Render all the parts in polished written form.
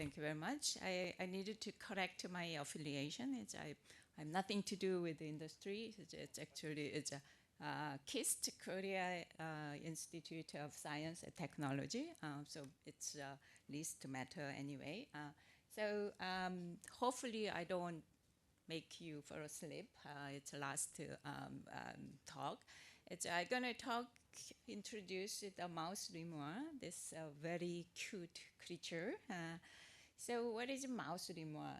Thank you very much. I needed to correct my affiliation. I'm nothing to do with the industry. It's a KIST, Korea Institute of Science and Technology. So it's least matter anyway. Hopefully I don't make you fall asleep. It's the last talk. I'm going to introduce the mouse lemur, this very cute creature. So what is a mouse lemur?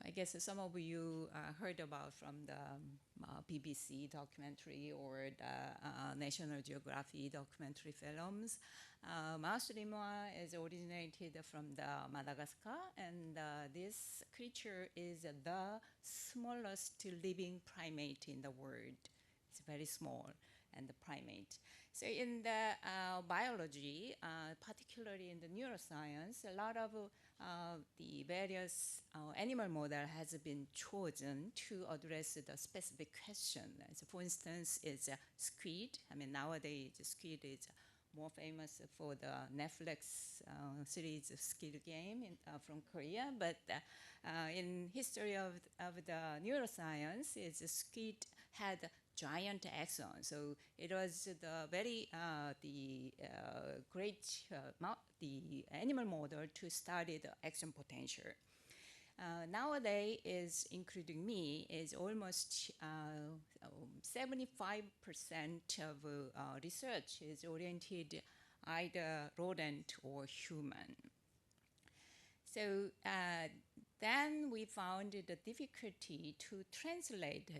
I guess some of you heard about from the BBC documentary or the National Geographic documentary films. Mouse lemur is originated from the Madagascar, and this creature is the smallest living primate in the world. It's very small and the primate. So in the biology, particularly in the neuroscience, a lot of the various animal model has been chosen to address the specific question. So for instance, it's a squid. I mean, nowadays squid is more famous for the Netflix series Squid Game from Korea, but in history of the neuroscience, squid had giant axon. So it was the very great the animal model to study the axon potential. Nowadays, including me, is almost 75% of research is oriented either rodent or human. So then we found the difficulty to translate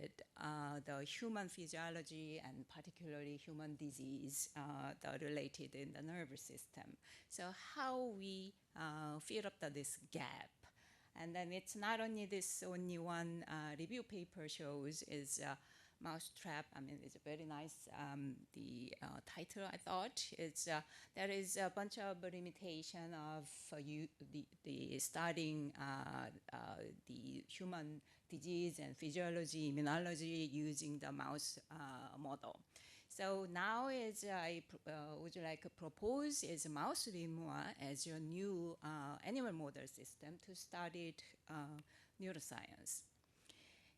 the human physiology and particularly human disease that related in the nervous system. So how we fill up this gap. And then it's not only this, only one review paper shows is mousetrap. I mean, it's a very nice the title, I thought. There is a bunch of limitation of the studying the human disease and physiology, immunology using the mouse model. So now I would like to propose is mouse lemur as your new animal model system to study neuroscience.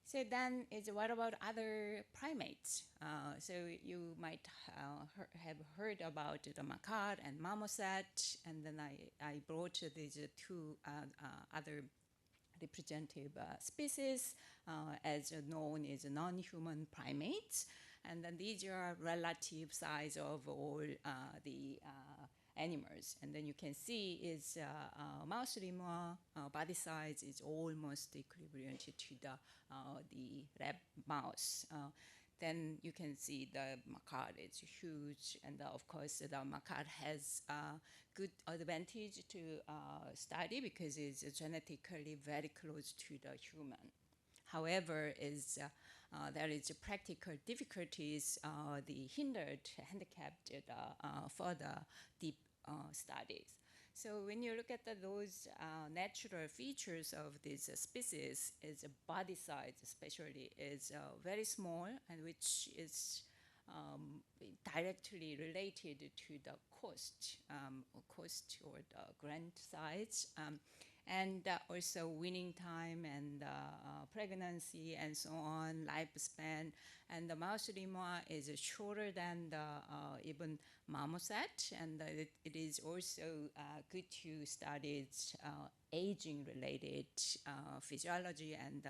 So then what about other primates? So you might have heard about the macaque and marmoset, and then I brought these two other representative species as known as non-human primates. And then these are relative size of all the animals. And then you can see is mouse lemur body size is almost equivalent to the lab mouse. Then you can see the macaque is huge, and of course the macaque has good advantage to study because it's genetically very close to the human. However, there is practical difficulties, the handicapped further deep studies. So when you look at those natural features of this species, is body size especially is very small, and which is directly related to the cost or the grant size. And also weaning time and pregnancy and so on, lifespan. And the mouse lemur is shorter than the even marmoset, and it is also good to study its aging-related physiology and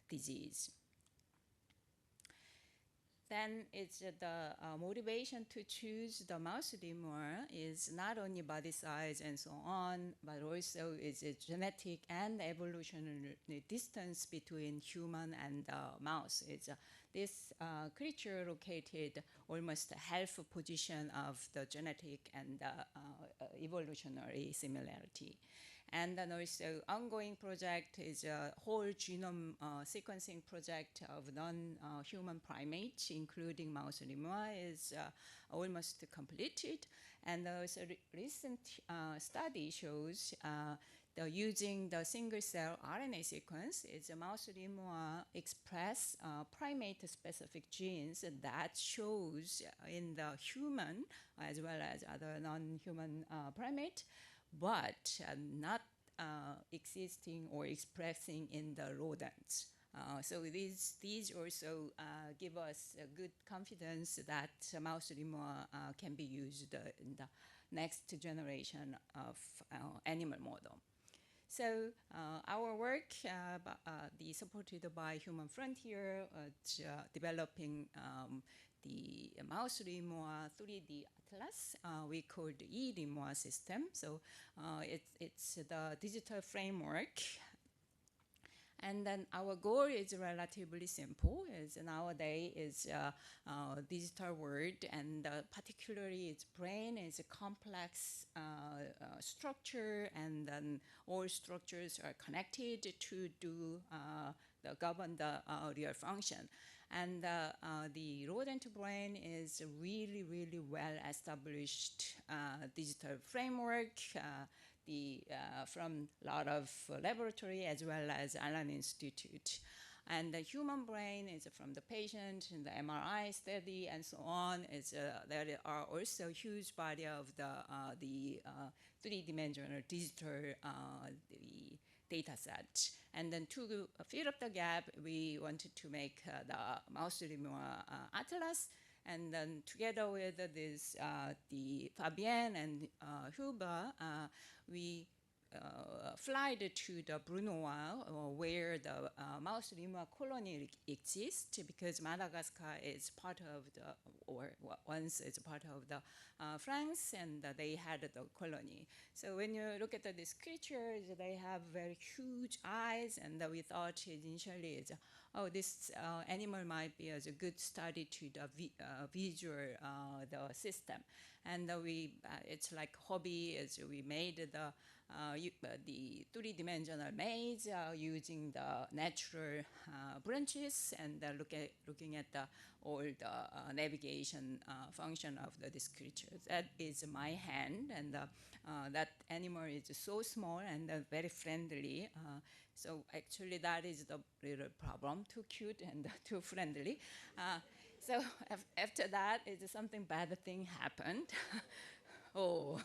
disease. Then it's the motivation to choose the mouse lemur is not only body size and so on, but also is a genetic and evolutionary distance between human and mouse. This creature located almost half a position of the genetic and evolutionary similarity. And then also ongoing project is a whole genome sequencing project of non-human primates, including mouse lemur, is almost completed. And also recent study shows using the single-cell RNA sequence, a mouse lemur express primate-specific genes that shows in the human as well as other non-human primate but not existing or expressing in the rodents. So these also give us a good confidence that mouse lemur can be used in the next generation of animal model. So our work, supported by Human Frontier, developing the mouse lemur 3D atlas. We call the e-lemur system. So it's the digital framework. And then our goal is relatively simple. Is nowadays is digital world, and particularly its brain is a complex structure, and then all structures are connected to do govern the real function. And the rodent brain is really, really well established digital framework. From a lot of laboratory as well as Allen Institute. And the human brain is from the patient and the MRI study and so on. There are also huge body of the three-dimensional digital data set. And then to fill up the gap, we wanted to make the mouse lemur atlas. And then together with this, the Fabienne and Huber, we fly to the Brunois, where the mouse lemur colony exists, because Madagascar is part of once it's part of the France, and they had the colony. So when you look at these creatures, they have very huge eyes, and we thought initially, this animal might be as a good study to the visual the system. And it's like hobby, as we made the three-dimensional maze using the natural branches, and looking at all the navigation function of this creature. That is my hand, and that animal is so small and very friendly. So actually that is the little problem, too cute and too friendly. So after that, something bad thing happened. Oh,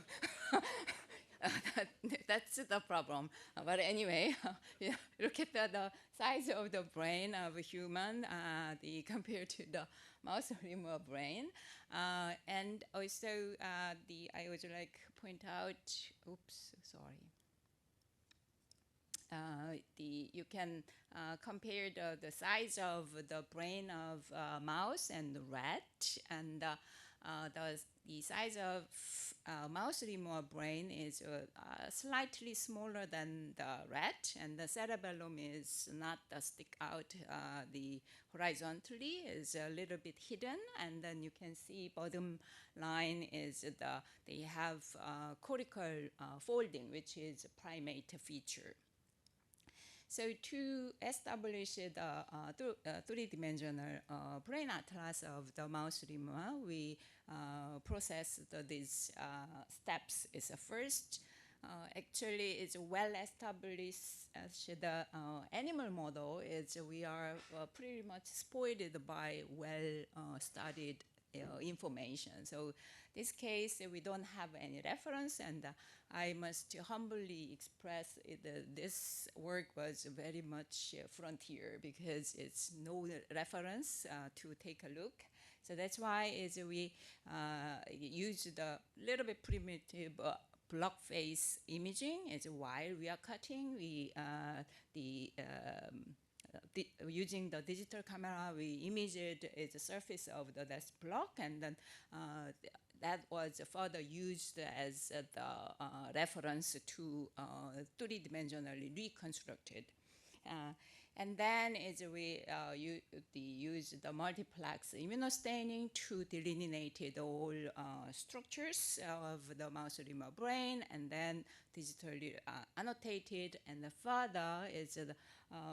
that's the problem. But anyway, look at the size of the brain of a human compared to the mouse lemur brain. And also, I would like point out, oops, sorry. You can compare the size of the brain of mouse and rat, and the size of mouse lemur brain is slightly smaller than the rat, and the cerebellum is not stick out the horizontally, is a little bit hidden, and then you can see bottom line is they have cortical folding, which is a primate feature. So to establish the three-dimensional brain atlas of the mouse lemur, we process these steps. Is first, actually, it's well established as the animal model. We are pretty much spoiled by well-studied information. So this case, we don't have any reference, and I must humbly express this work was very much frontier, because it's no reference to take a look. So that's why we use the little bit primitive block face imaging. While we are cutting, using the digital camera, we imaged the surface of the desk block, and then that was further used as the reference to three-dimensionally reconstructed. And then we use the multiplex immunostaining to delineate all structures of the mouse lemur brain, and then digitally annotated. And further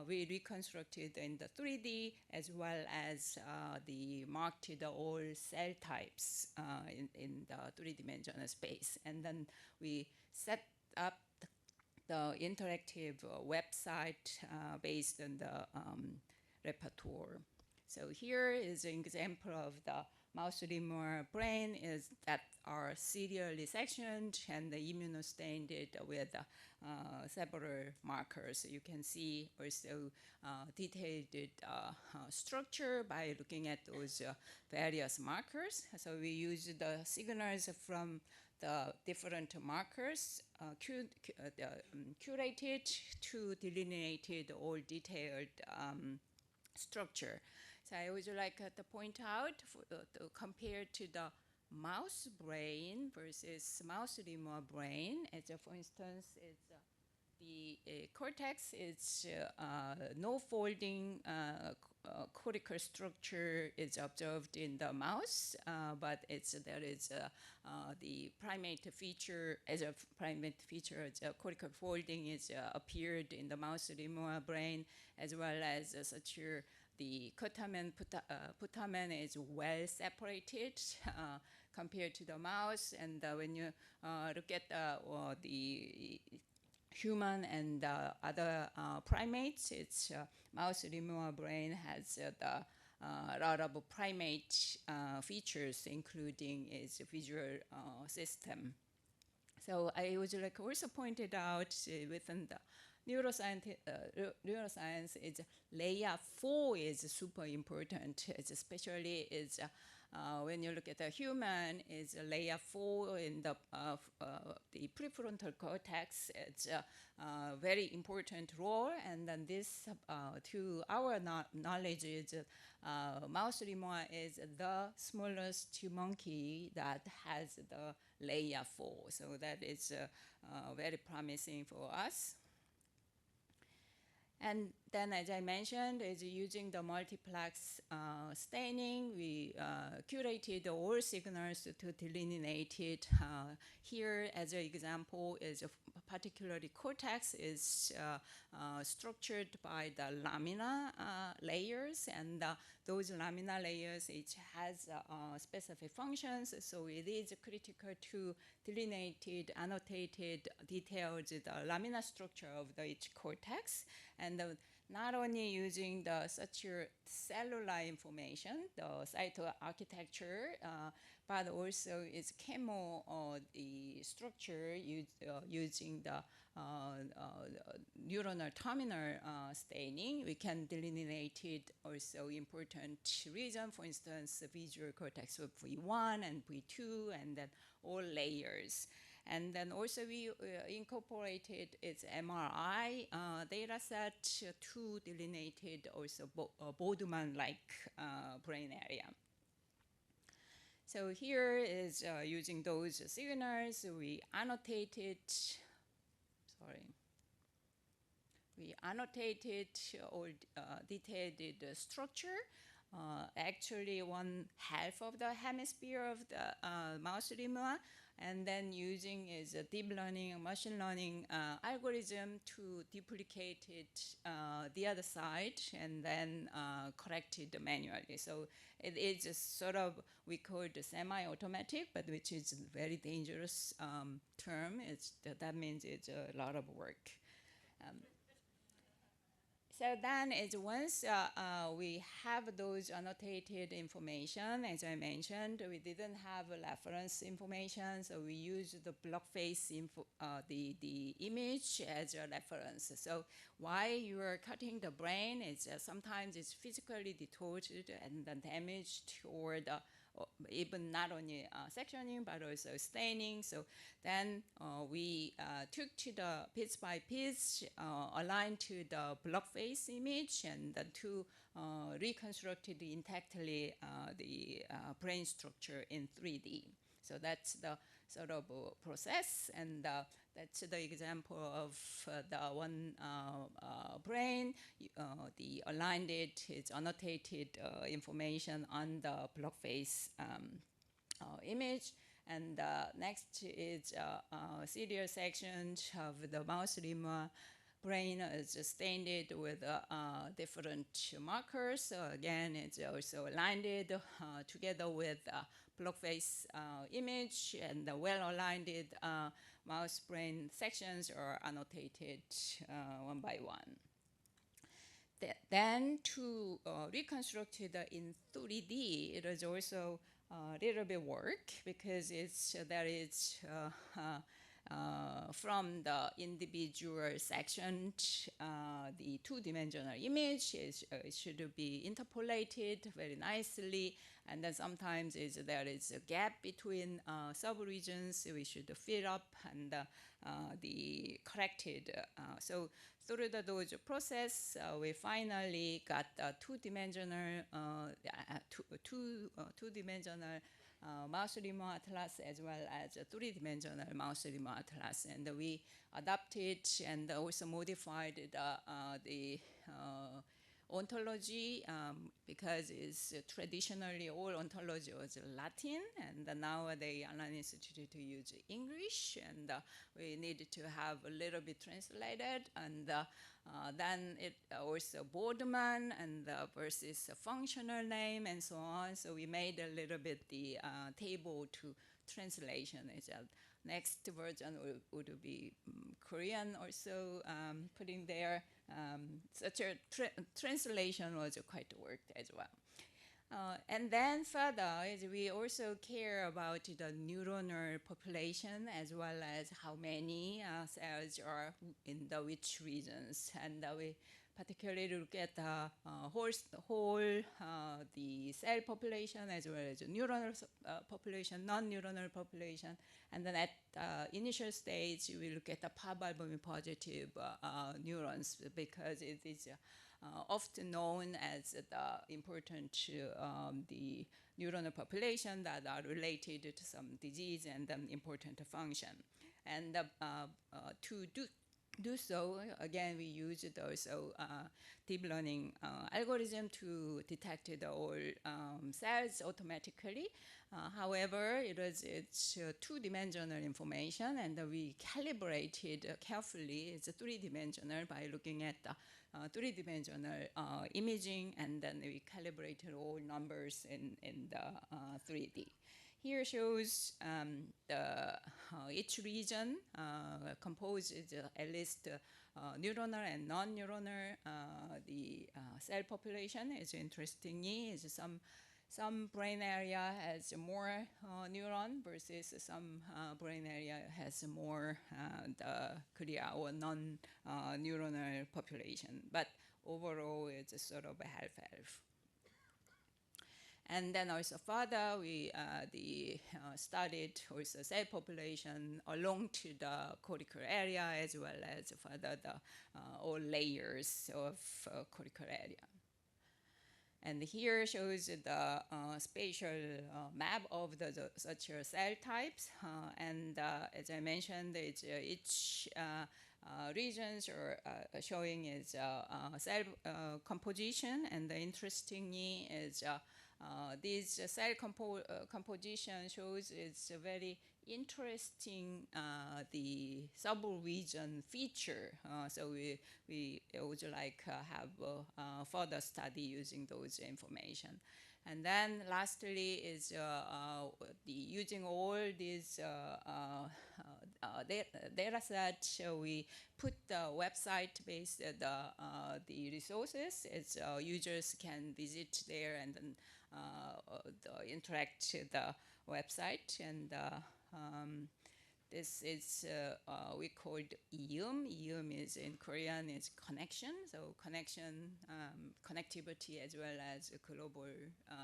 we reconstructed in the 3D, as well as the marked all cell types in the three-dimensional space. And then we set up the interactive website based on the repertoire. So here is an example of the mouse lemur brain is that are serially sectioned and immunostained with several markers. You can see also detailed structure by looking at those various markers. So we use the signals from the different markers curated to delineated or detailed structure. So I would like to point out, compared to the mouse brain versus mouse lemur brain, as for instance, the cortex is no folding cortical structure is observed in the mouse, but there is the primate feature, as a primate feature, cortical folding is appeared in the mouse lemur brain, as well as such the putamen is well separated compared to the mouse. And when you look at the human and other primates, its mouse lemur brain has a lot of primate features, including its visual system. So I would like also pointed out within the neuroscience is layer 4 is super important, especially is when you look at a human, is layer 4 in the prefrontal cortex. It's a very important role, and then this, to our knowledge, is mouse lemur is the smallest monkey that has the layer 4. So that is very promising for us. And then, as I mentioned, is using the multiplex staining, we curated all signals to delineate it. Here, as an example, is particularly cortex is structured by the lamina layers, and those lamina layers each has specific functions. So it is critical to delineated, annotated, detailed the lamina structure of each cortex. And not only using the such cellular information, the cytoarchitecture, but also its chemo, the structure using the neuronal terminal staining. We can delineate it also important region, for instance, the visual cortex of V1 and V2, and then all layers. And then also we incorporated its MRI data set to delineated also Bodeman-like brain area. So here is using those signals, we annotated or detailed the structure. Actually, 1/2 of the hemisphere of the mouse lemur, and then using is a deep learning, machine learning algorithm to duplicate it the other side and then correct it manually. So it is a sort of, we call it semi-automatic, but which is a very dangerous term. That means it's a lot of work. So then is once we have those annotated information, as I mentioned, we didn't have reference information, so we used the block face the image as a reference. So while you are cutting the brain, it's sometimes it's physically distorted and then damaged, or even not only sectioning but also staining. So then we took to the piece by piece, aligned to the block face image, and then to reconstruct intactly the brain structure in 3D. So that's the sort of process, and that's the example of the one brain. The aligned is annotated information on the block face image. And next is serial sections of the mouse lemur brain is stained with different markers. So again, it's also aligned together with block face image, and the well-aligned mouse brain sections are annotated one by one. then to reconstruct it in 3D, it is also a little bit work because there is from the individual section, the two-dimensional image it should be interpolated very nicely, and then sometimes there is a gap between sub-regions we should fill up and the corrected. So through those process, we finally got a two-dimensional two-dimensional mouse lemur atlas as well as a three-dimensional mouse lemur atlas, and we adapted and also modified the ontology because it's traditionally all ontology was Latin, and now the Allen Institute to use English, and we needed to have a little bit translated, and then it also Boardman and versus a functional name and so on. So we made a little bit the table to translation. Next version would be Korean also putting there. Such a translation was quite worked as well. And then further is we also care about the neuronal population as well as how many cells are in the which regions, and we particularly look at the whole the cell population as well as neuronal population, non-neuronal population, and then at initial stage we look at the parvalbumin positive neurons because it is often known as the important the neuronal population that are related to some disease and important function. And to do so, again, we use also deep learning algorithm to detect the all cells automatically. However, it's two-dimensional information, and we calibrated carefully. It's three-dimensional by looking at the three-dimensional imaging, and then we calibrated all numbers in the 3D. Here shows each region composes at least neuronal and non-neuronal. The cell population is interestingly is some brain area has more neuron versus some brain area has more the clear or non-neuronal population. But overall, it's a sort of a half-half. And then also further, we studied also cell population along to the cortical area as well as further the all layers of cortical area. And here shows the spatial map of such cell types. And as I mentioned, it's each regions are showing is cell composition, and interestingly is this cell composition shows it's a very interesting the sub-region feature. So we would like have further study using those information. And then lastly is using all these data set, we put the website-based the resources. It's users can visit there and then interact with the website. And this is we called EUM. EUM is in Korean is connection. So connection, connectivity as well as a global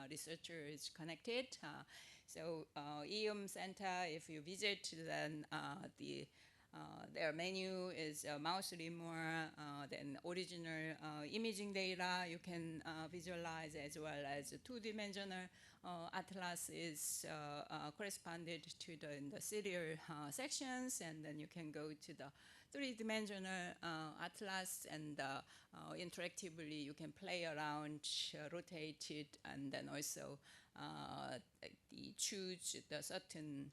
researcher is connected. So EUM Center, if you visit, then their menu is mouse lemur, then original imaging data you can visualize, as well as two-dimensional atlas is corresponded to the serial sections, and then you can go to the three-dimensional atlas, and interactively you can play around, rotate it, and then also choose the certain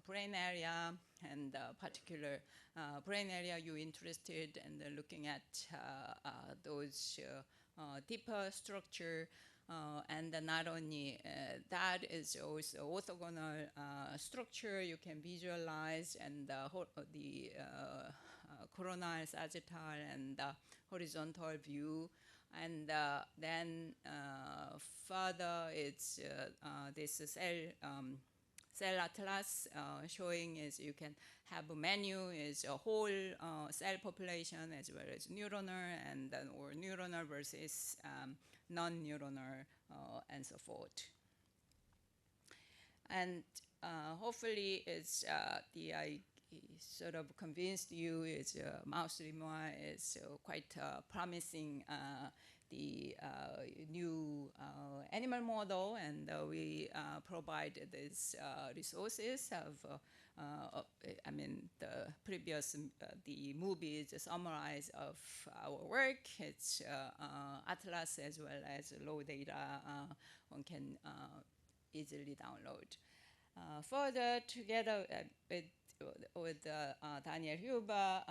brain area and particular brain area you're interested in, and looking at those deeper structure. And not only that is also orthogonal structure you can visualize, and the coronal, sagittal, and horizontal view. And then further, it's this cell atlas showing is you can have a menu is a whole cell population as well as neuronal and then or neuronal versus non-neuronal and so forth. And hopefully it's I sort of convinced you is mouse lemur is quite promising the new animal model, and we provide these resources of I mean, the previous the movie is a summarize of our work. It's atlas as well as low data one can easily download. Further, together with Daniel Huber,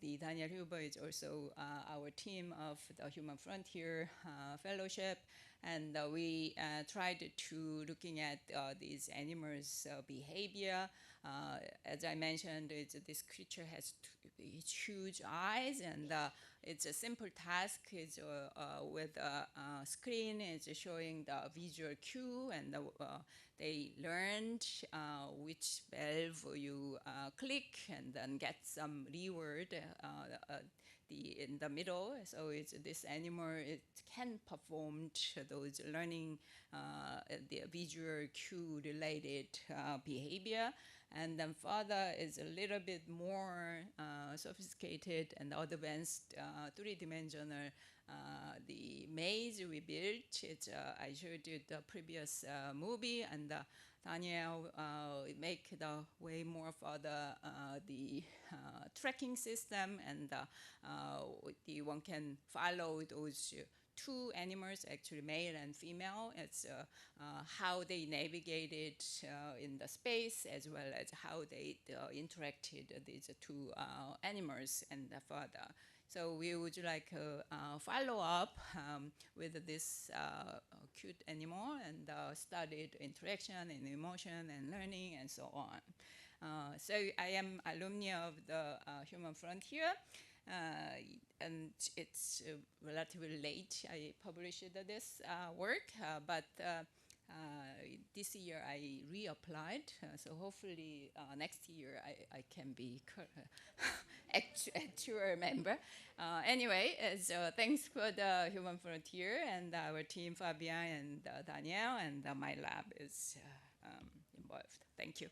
the Daniel Huber is also our team of the Human Frontier Fellowship, and we tried to looking at these animals' behavior. As I mentioned, this creature has huge eyes, and it's a simple task. It's with a screen. It's showing the visual cue, and they learned which valve you click, and then get some reward in the middle. So it's this animal. It can perform those learning the visual cue related behavior. And then further is a little bit more sophisticated and advanced three-dimensional the maze we built. It's I showed you the previous movie, and Daniel make the way more for the tracking system, and the one can follow those two animals, actually male and female. It's how they navigated in the space, as well as how they interacted these two animals and further. So we would like follow up with this cute animal and studied interaction and emotion and learning and so on. So I am alumni of the Human Frontier. And it's relatively late I published this work, but this year I reapplied, so hopefully next year I can be actual member. Anyway, so thanks for the Human Frontier and our team, Fabian and Danielle, and my lab is involved. Thank you.